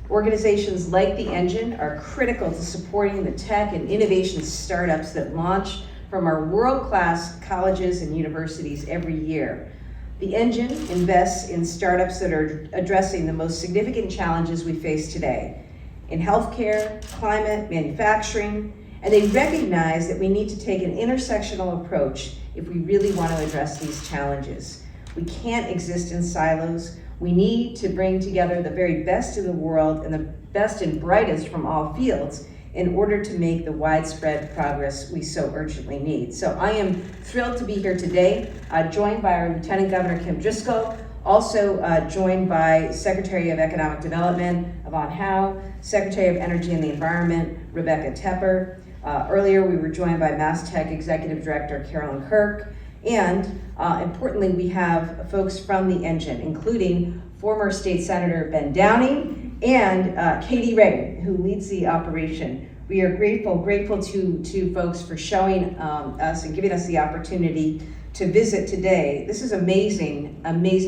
Organizations like the Engine are critical to supporting the tech and innovation startups that launch from our world-class colleges and universities every year. The Engine invests in startups that are addressing the most significant challenges we face today in healthcare, climate, manufacturing, and they recognize that we need to take an intersectional approach if we really want to address these challenges. We can't exist in silos. We need to bring together the very best in the world and the best and brightest from all fields in order to make the widespread progress we so urgently need. So I am thrilled to be here today, joined by our Lieutenant Governor Kim Driscoll, also joined by Secretary of Economic Development, Yvonne Maurau, Secretary of Energy and the Environment, Rebecca Tepper. Earlier we were joined by MassTech Executive Director Carolyn Kirk, and importantly we have folks from the Engine, including former State Senator Ben Downing and Katie Ray, who leads the operation. We are grateful to folks for showing us and giving us the opportunity to visit today. This is amazing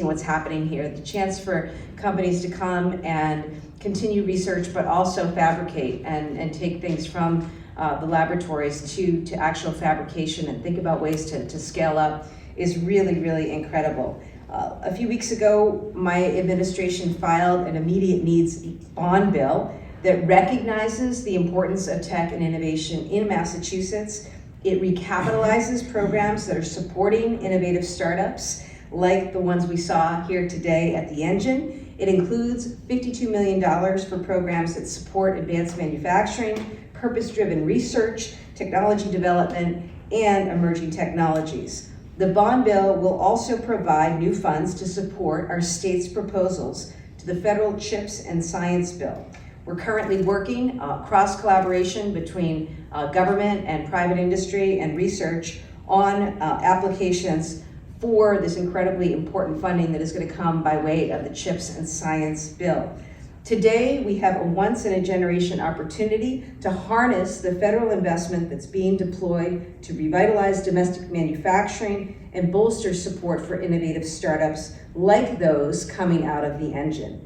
what's happening here. The chance for companies to come and continue research, but also fabricate and take things from the laboratories to actual fabrication and think about ways to scale up is really, really incredible. A few weeks ago, my administration filed an immediate needs bond bill that recognizes the importance of tech and innovation in Massachusetts. It recapitalizes programs that are supporting innovative startups like the ones we saw here today at the Engine. It includes $52 million for programs that support advanced manufacturing, purpose-driven research, technology development, and emerging technologies. The bond bill will also provide new funds to support our state's proposals to the federal CHIPS and Science Bill. We're currently working cross-collaboration between government and private industry and research on applications for this incredibly important funding that is going to come by way of the CHIPS and Science Bill. Today, we have a once-in-a-generation opportunity to harness the federal investment that's being deployed to revitalize domestic manufacturing and bolster support for innovative startups like those coming out of the Engine.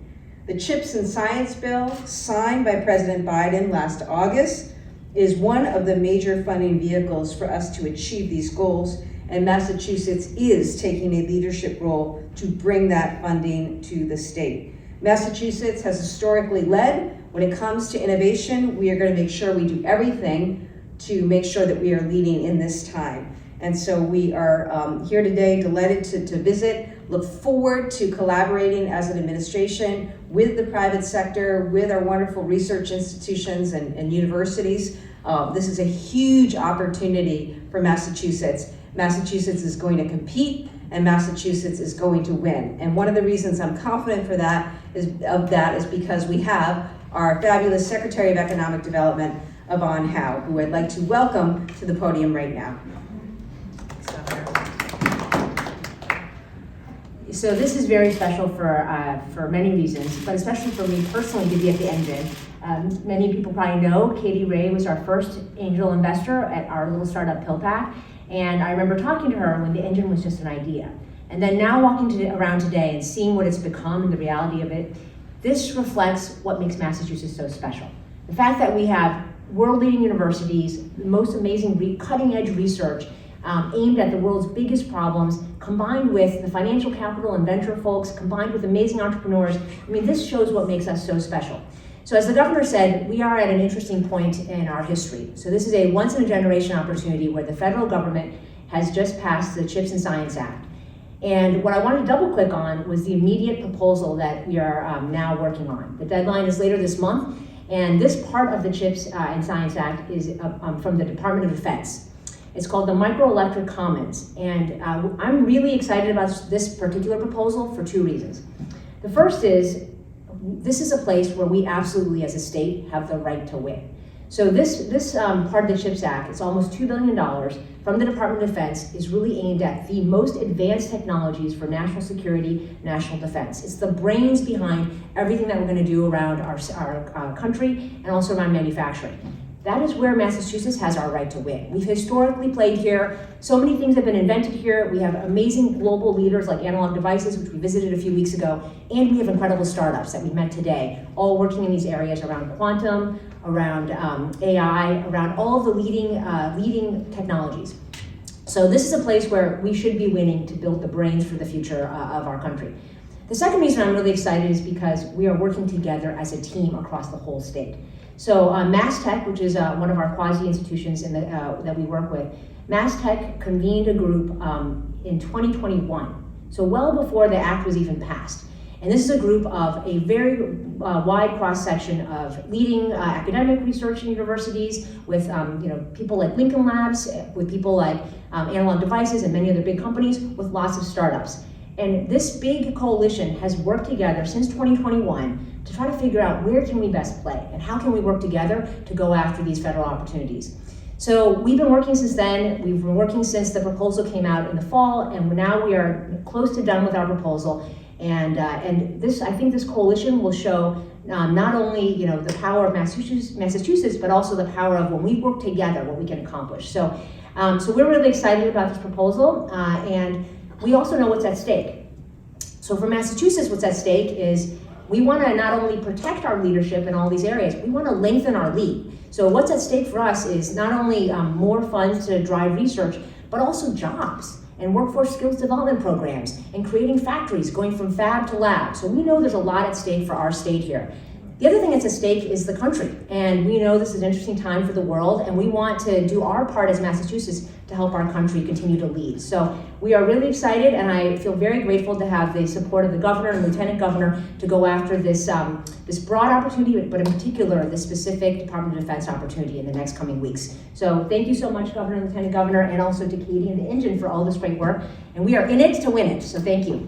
The CHIPS and Science Bill, signed by President Biden last August, is one of the major funding vehicles for us to achieve these goals, and Massachusetts is taking a leadership role to bring that funding to the state. Massachusetts has historically led when it comes to innovation. We are going to make sure we do everything to make sure that we are leading in this time. And so we are here today, delighted to visit, look forward to collaborating as an administration with the private sector, with our wonderful research institutions and universities. This is a huge opportunity for Massachusetts. Massachusetts is going to compete, and Massachusetts is going to win. And one of the reasons I'm confident for that is because we have our fabulous Secretary of Economic Development, Yvonne Maurau, who I'd like to welcome to the podium right now. So this is very special for many reasons, but especially for me personally to be at the Engine. Many people probably know Katie Ray was our first angel investor at our little startup PillPack. And I remember talking to her when the Engine was just an idea. And then now walking around today and seeing what it's become and the reality of it, this reflects what makes Massachusetts so special. The fact that we have world-leading universities, the most amazing cutting-edge research aimed at the world's biggest problems, combined with the financial capital and venture folks, combined with amazing entrepreneurs. I mean, this shows what makes us so special. So as the governor said, we are at an interesting point in our history. So this is a once-in-a-generation opportunity where the federal government has just passed the CHIPS and Science Act. And what I wanted to double click on was the immediate proposal that we are now working on. The deadline is later this month, and this part of the CHIPS and Science Act is from the Department of Defense. It's called the Microelectric Commons, and I'm really excited about this particular proposal for two reasons. The first is, this is a place where we absolutely as a state have the right to win. So this part of the CHIPS Act, it's almost $2 billion from the Department of Defense, is really aimed at the most advanced technologies for national security, national defense. It's the brains behind everything that we're going to do around our country and also around manufacturing. that is where Massachusetts has our right to win. We've historically played here. So many things have been invented here. We have amazing global leaders like Analog Devices, which we visited a few weeks ago, and we have incredible startups that we met today, all working in these areas around quantum, around AI, around all of the leading technologies. So this is a place where we should be winning to build the brains for the future of our country. The second reason I'm really excited is because we are working together as a team across the whole state. So MassTech, which is one of our quasi-institutions that we work with, MassTech convened a group in 2021, so well before the act was even passed. And this is a group of a very wide cross-section of leading academic research universities with people like Lincoln Labs, with people like Analog Devices and many other big companies, with lots of startups. And this big coalition has worked together since 2021 to try to figure out where can we best play and how can we work together to go after these federal opportunities. So we've been working since then. We've been working since the proposal came out in the fall, and now we are close to done with our proposal. And this, I think this coalition will show not only the power of Massachusetts, but also the power of when we work together, what we can accomplish. So we're really excited about this proposal, and we also know what's at stake. So for Massachusetts, what's at stake is we want to not only protect our leadership in all these areas, we want to lengthen our lead. So what's at stake for us is not only more funds to drive research, but also jobs and workforce skills development programs and creating factories going from fab to lab. So we know there's a lot at stake for our state here. The other thing that's at stake is the country. And we know this is an interesting time for the world, and we want to do our part as Massachusetts to help our country continue to lead. So we are really excited, and I feel very grateful to have the support of the governor and lieutenant governor to go after this, this broad opportunity, but in particular, this specific Department of Defense opportunity in the next coming weeks. So thank you so much, Governor and Lieutenant Governor, and also to Katie and the Engine for all this great work. And we are in it to win it, so thank you.